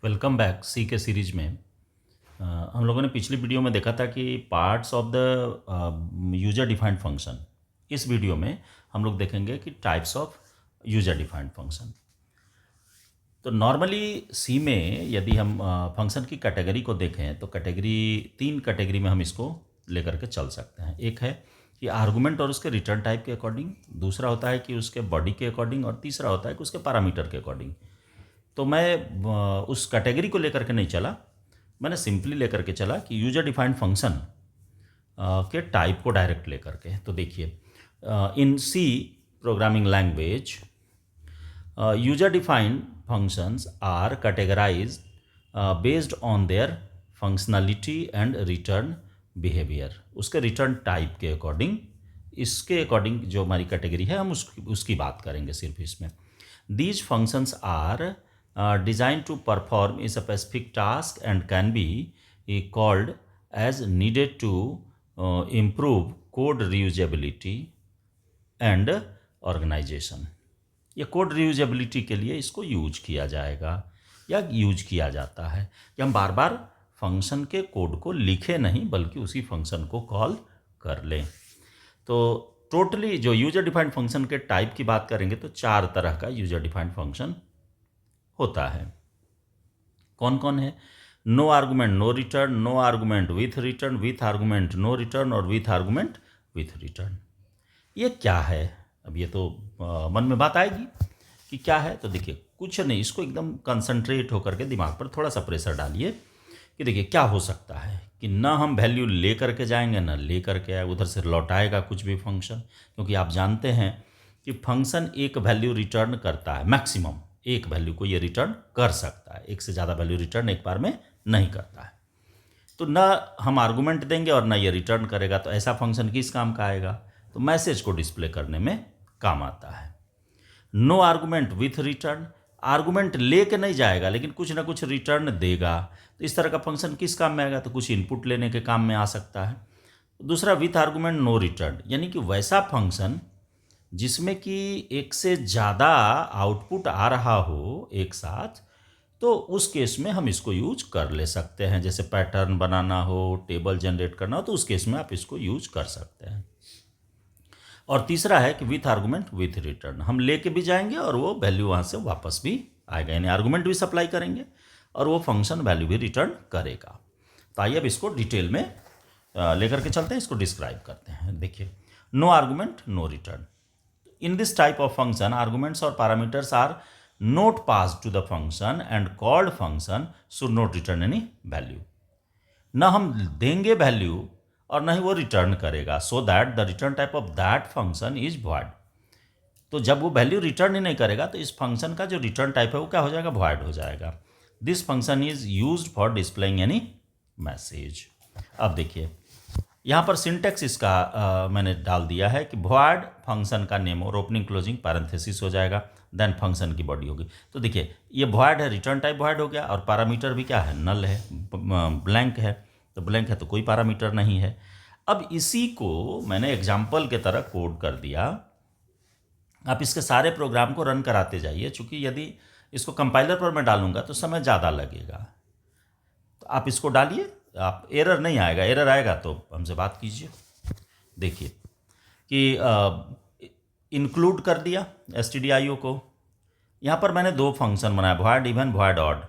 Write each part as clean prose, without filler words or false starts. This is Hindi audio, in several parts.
वेलकम बैक सी के सीरीज में। हम लोगों ने पिछली वीडियो में देखा था कि parts of the user defined function. इस वीडियो में हम लोग देखेंगे कि types of user defined function. तो नॉर्मली सी में यदि हम फंक्शन की कैटेगरी को देखें तो तीन कैटेगरी में हम इसको लेकर के चल सकते हैं। एक है कि आर्गुमेंट और उसके रिटर्न टाइप के अकॉर्डिंग, दूसरा होता है कि उसके बॉडी के अकॉर्डिंग, और तीसरा होता है कि उसके पैरामीटर के अकॉर्डिंग। तो मैं उस कैटेगरी को लेकर के नहीं चला, मैंने सिंपली लेकर के चला कि यूजर डिफाइंड फंक्शन के टाइप को डायरेक्ट लेकर के। तो देखिए, in C programming language user defined functions are categorised based on their functionality and return behaviour. उसके रिटर्न टाइप के अकॉर्डिंग, इसके अकॉर्डिंग जो हमारी कैटेगरी है हम उसकी बात करेंगे सिर्फ इसमें। These functions are designed to perform a specific task and can be called as needed to improve code reusability and organization। ये कोड रीयूजेबिलिटी के लिए इसको यूज किया जाएगा या यूज किया जाता है कि हम बार बार फंक्शन के कोड को लिखे नहीं बल्कि उसी फंक्शन को कॉल कर लें। तो टोटली जो यूजर डिफाइंड फंक्शन के टाइप की बात करेंगे तो 4 तरह का यूजर डिफाइंड फंक्शन होता है। कौन कौन है? No argument no return, no argument with argument no return, और विथ आर्गुमेंट विथ रिटर्न। ये क्या है? अब ये तो मन में बात आएगी कि क्या है। तो देखिए, कुछ नहीं, इसको एकदम कंसंट्रेट होकर के दिमाग पर थोड़ा सा प्रेशर डालिए कि देखिए क्या हो सकता है कि ना हम वैल्यू ले करके जाएंगे ना ले करके आए, उधर से लौटाएगा कुछ भी फंक्शन। क्योंकि आप जानते हैं कि फंक्शन एक वैल्यू रिटर्न करता है, मैक्सिमम एक वैल्यू को ये रिटर्न कर सकता है, एक से ज़्यादा वैल्यू रिटर्न एक बार में नहीं करता है। तो ना हम आर्गुमेंट देंगे और ना ये रिटर्न करेगा, तो ऐसा फंक्शन किस काम का आएगा? तो मैसेज को डिस्प्ले करने में काम आता है। No argument with return, argument लेके नहीं जाएगा लेकिन कुछ ना कुछ रिटर्न देगा, तो इस तरह का फंक्शन किस काम में आएगा? तो कुछ इनपुट लेने के काम में आ सकता है। दूसरा विथ आर्गुमेंट नो रिटर्न, यानी कि वैसा फंक्शन जिसमें कि एक से ज़्यादा आउटपुट आ रहा हो एक साथ, तो उस केस में हम इसको यूज कर ले सकते हैं। जैसे पैटर्न बनाना हो, टेबल जनरेट करना हो, तो उस केस में आप इसको यूज कर सकते हैं। और तीसरा है कि विथ आर्गुमेंट विथ रिटर्न, हम लेके भी जाएंगे और वो वैल्यू वहाँ से वापस भी आएगा, यानी आर्गुमेंट भी सप्लाई करेंगे और वो फंक्शन वैल्यू भी रिटर्न करेगा। तो आइए अब इसको डिटेल में लेकर के चलते हैं, इसको डिस्क्राइब करते हैं। देखिए, no argument no return. In this type of function, arguments or parameters are not passed to the function and called function should not return any value। ना हम देंगे वैल्यू और ना ही वो रिटर्न करेगा, so that the return type of that function is void। तो जब वो वैल्यू रिटर्न ही नहीं करेगा तो इस फंक्शन का जो रिटर्न टाइप है वो क्या हो जाएगा? void हो जाएगा। This function is used for displaying any message. अब देखिए, यहाँ पर सिंटेक्स इसका मैंने डाल दिया है कि void फंक्शन का नेम और ओपनिंग क्लोजिंग पैरेंथेसिस हो जाएगा, देन फंक्शन की बॉडी होगी। तो देखिए, ये void है, रिटर्न टाइप void हो गया, और पैरामीटर भी क्या है? नल है, ब्लैंक है। तो ब्लैंक है तो कोई पैरामीटर नहीं है। अब इसी को मैंने एग्जाम्पल के तरह कोड कर दिया। आप इसके सारे प्रोग्राम को रन कराते जाइए, चूँकि यदि इसको कंपाइलर पर मैं डालूंगा तो समय ज़्यादा लगेगा। तो आप इसको डालिए, आप एरर नहीं आएगा, एरर आएगा तो हमसे बात कीजिए। देखिए कि इंक्लूड कर दिया stdio को। यहाँ पर मैंने 2 फंक्शन बनाया, void even void odd,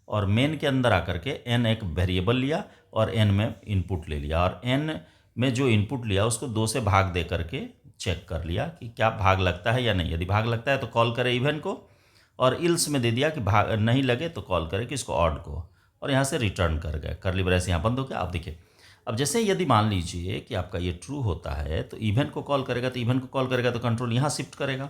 और मेन के अंदर आकर के n एक वेरिएबल लिया और n में इनपुट ले लिया, और n में जो इनपुट लिया उसको 2 से भाग दे करके चेक कर लिया कि क्या भाग लगता है या नहीं। यदि भाग लगता है तो कॉल करे इवन को, और इल्स में दे दिया कि भाग नहीं लगे तो कॉल करे किसको? ऑड को, और यहाँ से रिटर्न कर गए। कर्ली ब्रेस यहाँ बंद हो गया। अब देखिए, अब जैसे यदि मान लीजिए कि आपका ये ट्रू होता है तो इवन को कॉल करेगा, तो इवन को कॉल करेगा तो कंट्रोल यहाँ शिफ्ट करेगा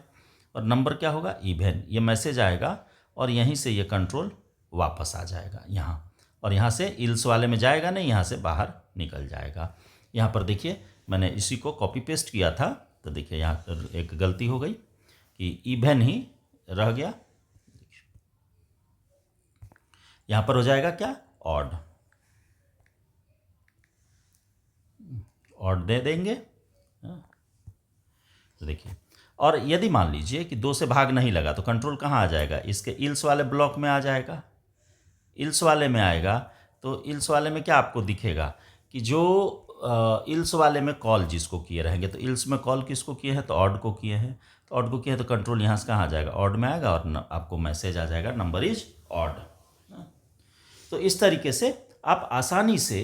और नंबर क्या होगा? इवन। ये मैसेज आएगा और यहीं से ये कंट्रोल वापस आ जाएगा यहाँ, और यहाँ से इल्स वाले में जाएगा नहीं, यहाँ से बाहर निकल जाएगा। यहाँ पर देखिए, मैंने इसी को कॉपी पेस्ट किया था, तो देखिए यहाँ एक गलती हो गई कि इवन ही रह गया। यहाँ पर हो जाएगा क्या? ऑड। ऑड दे देंगे। तो देखिए, और यदि मान लीजिए कि 2 से भाग नहीं लगा तो कंट्रोल कहाँ आ जाएगा? इसके इल्स वाले ब्लॉक में आ जाएगा। इल्स वाले में आएगा तो इल्स वाले में क्या आपको दिखेगा कि जो इल्स वाले में कॉल जिसको किए रहेंगे, तो इल्स में कॉल किसको किए हैं, तो ऑड को किए हैं। तो ऑड को किए हैं तो कंट्रोल यहाँ से कहाँ आ जाएगा, ऑड में आएगा और आपको मैसेज आ जाएगा नंबर इज ऑड। तो इस तरीके से आप आसानी से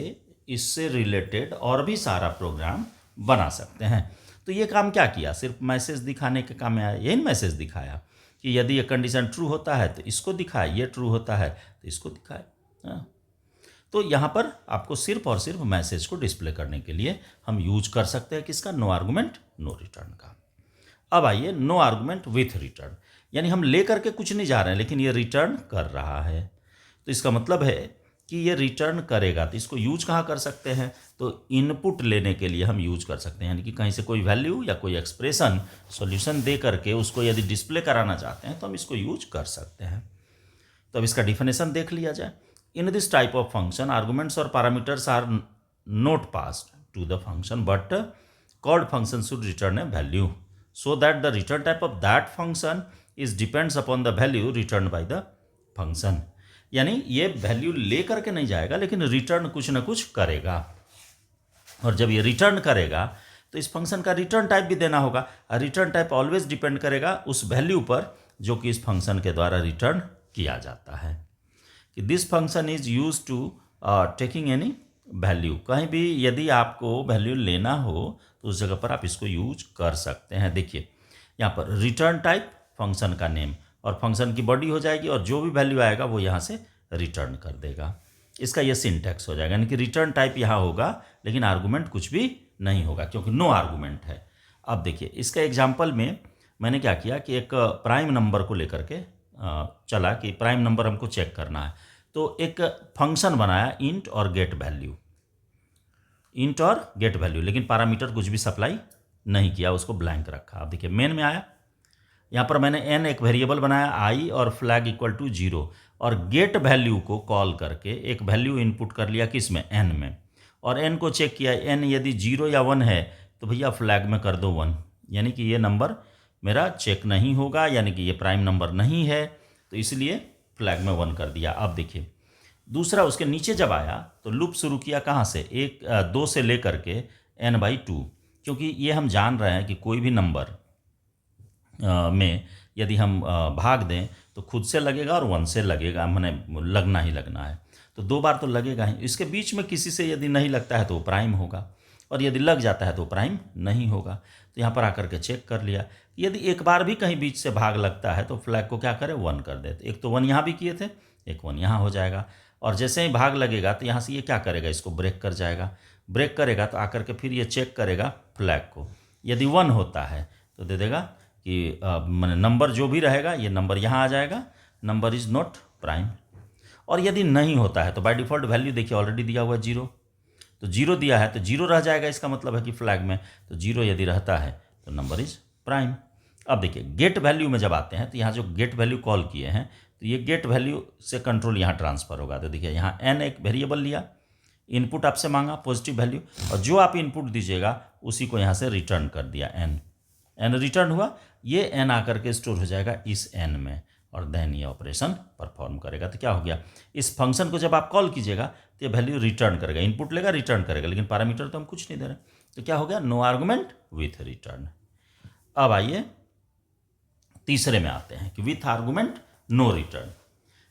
इससे रिलेटेड और भी सारा प्रोग्राम बना सकते हैं। तो ये काम क्या किया, सिर्फ मैसेज दिखाने के काम में आया, यही मैसेज दिखाया कि यदि ये कंडीशन ट्रू होता है तो इसको दिखाए, ये ट्रू होता है तो इसको दिखाए। तो यहाँ पर आपको सिर्फ और सिर्फ मैसेज को डिस्प्ले करने के लिए हम यूज कर सकते हैं किसका, नो आर्गुमेंट नो रिटर्न का। अब आइए नो आर्गुमेंट विथ रिटर्न, यानी हम ले करके कुछ नहीं जा रहे हैं लेकिन ये रिटर्न कर रहा है। तो इसका मतलब है कि ये रिटर्न करेगा। तो इसको यूज कहाँ कर सकते हैं, तो इनपुट लेने के लिए हम यूज कर सकते हैं, यानी कि कहीं से कोई वैल्यू या कोई एक्सप्रेशन सॉल्यूशन दे करके उसको यदि डिस्प्ले कराना चाहते हैं तो हम इसको यूज कर सकते हैं। तो अब इसका डिफिनेशन देख लिया जाए। In this type of function arguments और parameters are not passed to the function but called function should return a value so that the return type of that function is depends upon the value returned by the function। यानी ये वैल्यू ले करके नहीं जाएगा लेकिन रिटर्न कुछ ना कुछ करेगा, और जब ये रिटर्न करेगा तो इस फंक्शन का रिटर्न टाइप भी देना होगा। रिटर्न टाइप ऑलवेज डिपेंड करेगा उस वैल्यू पर जो कि इस फंक्शन के द्वारा रिटर्न किया जाता है। कि this function is use to taking any value, कहीं भी यदि आपको वैल्यू लेना हो तो उस जगह पर आप इसको यूज कर सकते हैं। देखिए यहाँ पर रिटर्न टाइप फंक्शन का नेम और फंक्शन की बॉडी हो जाएगी और जो भी वैल्यू आएगा वो यहाँ से रिटर्न कर देगा। इसका ये सिंटैक्स हो जाएगा, यानी कि रिटर्न टाइप यहाँ होगा लेकिन आर्गुमेंट कुछ भी नहीं होगा क्योंकि नो आर्गुमेंट है। अब देखिए इसका एग्जाम्पल में मैंने क्या किया कि एक प्राइम नंबर को लेकर के चला कि प्राइम नंबर हमको चेक करना है, तो एक फंक्शन बनाया इंट और गेट वैल्यू, इंट और गेट वैल्यू, लेकिन पैरामीटर कुछ भी सप्लाई नहीं किया, उसको ब्लैंक रखा। अब देखिए मेन में आया, यहाँ पर मैंने एन एक वेरिएबल बनाया आई और फ्लैग इक्वल टू 0 और गेट वैल्यू को कॉल करके एक वैल्यू इनपुट कर लिया किस में, एन में, और एन को चेक किया, एन यदि 0 या 1 है तो भैया फ्लैग में कर दो 1, यानी कि ये नंबर मेरा चेक नहीं होगा, यानी कि ये प्राइम नंबर नहीं है, तो इसलिए फ्लैग में 1 कर दिया। अब देखिए दूसरा उसके नीचे जब आया तो लूप शुरू किया कहाँ से, 2 से लेकर के n/2, क्योंकि ये हम जान रहे हैं कि कोई भी नंबर में यदि हम भाग दें तो खुद से लगेगा और 1 से लगेगा, मैंने लगना ही लगना है, तो 2 बार तो लगेगा ही। इसके बीच में किसी से यदि नहीं लगता है तो वो प्राइम होगा और यदि लग जाता है तो प्राइम नहीं होगा। तो यहाँ पर आकर के चेक कर लिया, यदि एक बार भी कहीं बीच से भाग लगता है तो फ्लैग को क्या करें, 1 कर देते। एक तो 1 यहाँ भी किए थे, एक 1 यहाँ हो जाएगा, और जैसे ही भाग लगेगा तो यहाँ से ये क्या करेगा, इसको ब्रेक कर जाएगा, ब्रेक करेगा तो आकर के फिर ये चेक करेगा फ्लैग को, यदि 1 होता है तो दे देगा कि मैंने नंबर जो भी रहेगा ये नंबर यहाँ आ जाएगा, नंबर इज़ नॉट प्राइम, और यदि नहीं होता है तो बाय डिफ़ॉल्ट वैल्यू देखिए ऑलरेडी दिया हुआ 0, तो 0 दिया है तो 0 रह जाएगा, इसका मतलब है कि फ्लैग में तो 0 यदि रहता है तो नंबर इज़ प्राइम। अब देखिए गेट वैल्यू में जब आते हैं तो यहाँ जो गेट वैल्यू कॉल किए हैं तो ये गेट वैल्यू से कंट्रोल यहाँ ट्रांसफ़र होगा। तो देखिए यहाँ n एक वेरिएबल लिया, इनपुट आपसे मांगा पॉजिटिव वैल्यू, और जो आप इनपुट दीजिएगा उसी को यहाँ से रिटर्न कर दिया, n रिटर्न हुआ, ये n आकर के स्टोर हो जाएगा इस n में और देन ये ऑपरेशन परफॉर्म करेगा। तो क्या हो गया, इस फंक्शन को जब आप कॉल कीजिएगा तो ये वैल्यू रिटर्न करेगा, इनपुट लेगा रिटर्न करेगा, लेकिन पैरामीटर तो हम कुछ नहीं दे रहे, तो क्या हो गया, नो आर्गुमेंट विथ रिटर्न। अब आइए तीसरे में आते हैं कि विथ आर्गुमेंट नो रिटर्न,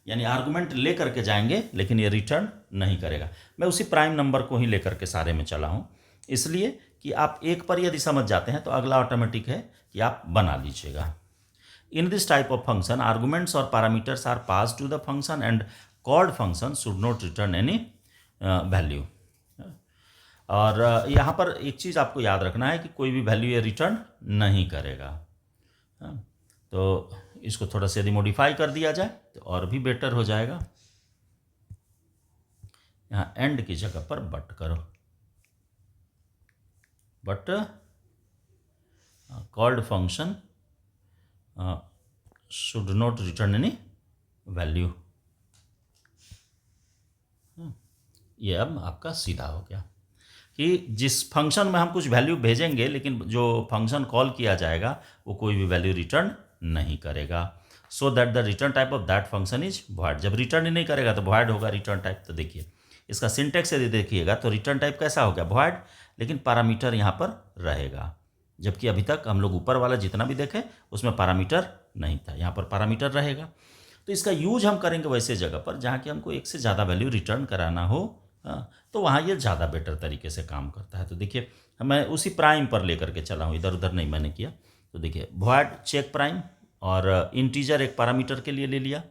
यानी आर्गुमेंट ले करके जाएंगे लेकिन ये रिटर्न नहीं करेगा। मैं उसी प्राइम नंबर को ही लेकर के सारे में चला हूँ, इसलिए कि आप एक पर यदि समझ जाते हैं तो अगला ऑटोमेटिक है कि आप बना लीजिएगा। In this type of function arguments और parameters are pass to the function and called function should not return any value. और यहाँ पर एक चीज़ आपको याद रखना है कि कोई भी वैल्यू ये रिटर्न नहीं करेगा। तो इसको थोड़ा सा यदि मॉडिफाई कर दिया जाए तो और भी बेटर हो जाएगा। यहाँ एंड की जगह पर बट करो, but called function should not return any value. ये अब आपका सीधा हो गया कि जिस फंक्शन में हम कुछ वैल्यू भेजेंगे लेकिन जो फंक्शन कॉल किया जाएगा वो कोई भी वैल्यू रिटर्न नहीं करेगा। So that the return type of that function is void। जब रिटर्न ही नहीं करेगा तो void होगा रिटर्न टाइप। तो देखिए इसका सिंटेक्स यदि देखिएगा तो रिटर्न टाइप कैसा हो गया, void, लेकिन पैरामीटर यहाँ पर रहेगा, जबकि अभी तक हम लोग ऊपर वाला जितना भी देखें उसमें पैरामीटर नहीं था, यहाँ पर पैरामीटर रहेगा। तो इसका यूज हम करेंगे वैसे जगह पर जहाँ कि हमको एक से ज़्यादा वैल्यू रिटर्न कराना हो, तो वहाँ ये ज़्यादा बेटर तरीके से काम करता है। तो देखिए मैं उसी प्राइम पर लेकर के चला हूँ, इधर उधर नहीं मैंने किया। तो देखिए void चेक प्राइम और इंटीजर एक पैरामीटर के लिए ले लिया,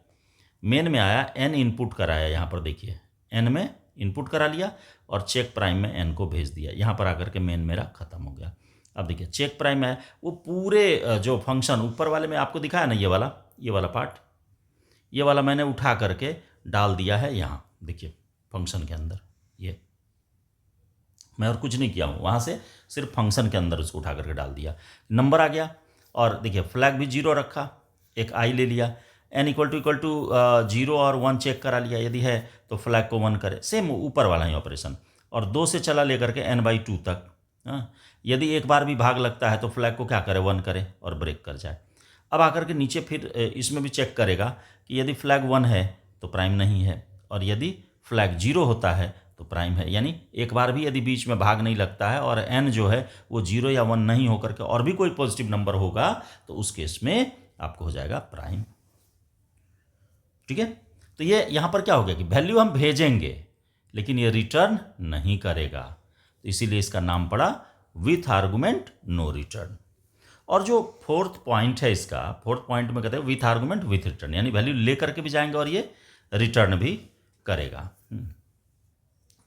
मेन में आया n इनपुट कराया, यहाँ पर देखिए n में इनपुट करा लिया और चेक प्राइम में n को भेज दिया, यहाँ पर आकर के मेन मेरा खत्म हो गया। अब देखिए चेक प्राइम है वो पूरे जो फंक्शन ऊपर वाले में आपको दिखाया ना, ये वाला पार्ट, ये वाला मैंने उठा करके डाल दिया है यहाँ, देखिए फंक्शन के अंदर। ये मैं और कुछ नहीं किया हूँ, वहाँ से सिर्फ फंक्शन के अंदर उसको उठा करके डाल दिया, नंबर आ गया। और देखिए फ्लैग भी 0 रखा, एक i ले लिया, n इक्वल टू 0 और 1 चेक करा लिया, यदि है तो फ्लैग को 1 करे, सेम ऊपर वाला ही ऑपरेशन। और 2 से चला लेकर के n/2 तक, यदि एक बार भी भाग लगता है तो फ्लैग को क्या करे, 1 करे और ब्रेक कर जाए। अब आकर के नीचे फिर इसमें भी चेक करेगा कि यदि फ्लैग 1 है तो प्राइम नहीं है, और यदि फ्लैग 0 होता है तो प्राइम है। यानी एक बार भी यदि बीच में भाग नहीं लगता है और n जो है वो 0 या 1 नहीं होकर के और भी कोई पॉजिटिव नंबर होगा तो उस केस में आपको हो जाएगा प्राइम। ठीक है, तो ये यहाँ पर क्या हो गया कि वैल्यू हम भेजेंगे लेकिन ये रिटर्न नहीं करेगा, तो इसीलिए इसका नाम पड़ा विथ आर्गुमेंट नो रिटर्न। और जो फोर्थ पॉइंट है इसका, फोर्थ पॉइंट में कहते हैं विथ आर्गुमेंट विथ रिटर्न, यानी वैल्यू लेकर के भी जाएंगे और ये रिटर्न भी करेगा।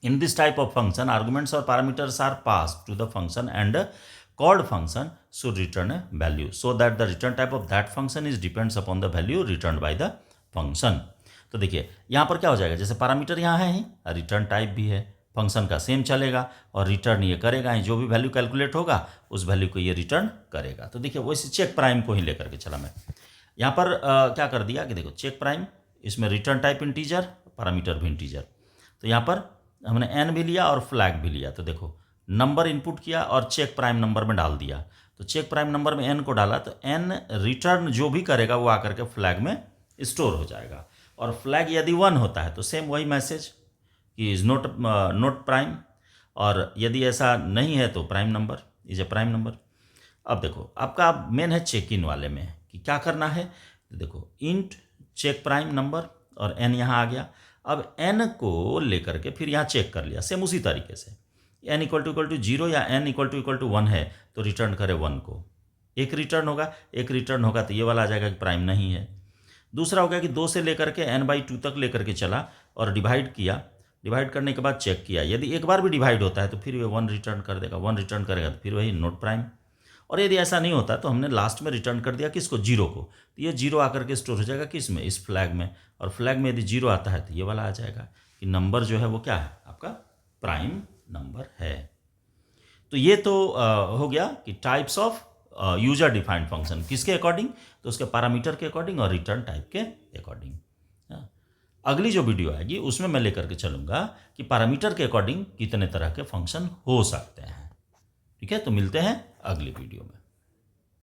In this type of function, arguments or parameters are passed to the function and called function should return a value so that the return type of that function is depends upon the value returned by the function। तो देखिए यहाँ पर क्या हो जाएगा, जैसे पैरामीटर यहाँ है ही, रिटर्न टाइप भी है, फंक्शन का सेम चलेगा और रिटर्न ये करेगा ही, जो भी वैल्यू कैलकुलेट होगा उस वैल्यू को ये रिटर्न करेगा। तो देखिए वैसे चेक प्राइम को ही लेकर के चला मैं यहाँ पर क्या कर दिया कि देखो चेक प्राइम, इसमें रिटर्न टाइप इंटीजर, पैरामीटर भी इंटीजर। तो यहाँ पर हमने n भी लिया और फ्लैग भी लिया, तो देखो नंबर इनपुट किया और चेक प्राइम नंबर में डाल दिया। तो चेक प्राइम नंबर में n को डाला तो n रिटर्न जो भी करेगा वो आकर के फ्लैग में स्टोर हो जाएगा। और फ्लैग यदि 1 होता है तो सेम वही मैसेज कि इज़ नॉट प्राइम, और यदि ऐसा नहीं है तो prime number is a prime number. अब देखो आपका मेन है चेक इन वाले में कि क्या करना है, तो देखो इंट चेक प्राइम नंबर और n यहाँ आ गया। अब n को लेकर के फिर यहाँ चेक कर लिया सेम उसी तरीके से, n इक्वल टू 0 या n इक्वल टू 1 है तो रिटर्न करे 1 को, एक रिटर्न होगा तो ये वाला आ जाएगा कि प्राइम नहीं है। दूसरा हो गया कि 2 से लेकर के n/2 तक लेकर के चला और डिवाइड किया, डिवाइड करने के बाद चेक किया, यदि एक बार भी डिवाइड होता है तो फिर ये 1 रिटर्न कर देगा, 1 रिटर्न करेगा तो फिर वही नॉट प्राइम। और यदि ऐसा नहीं होता तो हमने लास्ट में रिटर्न कर दिया किसको, 0 को, तो ये 0 आकर के स्टोर हो जाएगा किस में, इस फ्लैग में। और फ्लैग में यदि 0 आता है तो ये वाला आ जाएगा कि नंबर जो है वो क्या है, आपका प्राइम नंबर है। तो ये तो हो गया कि types of user defined function, किसके अकॉर्डिंग, तो उसके पैरामीटर के अकॉर्डिंग और रिटर्न टाइप के अकॉर्डिंग। अगली जो वीडियो आएगी उसमें मैं लेकर के चलूँगा कि पैरामीटर के अकॉर्डिंग कितने तरह के फंक्शन हो सकते हैं। ठीक है, तो मिलते हैं अगली वीडियो में।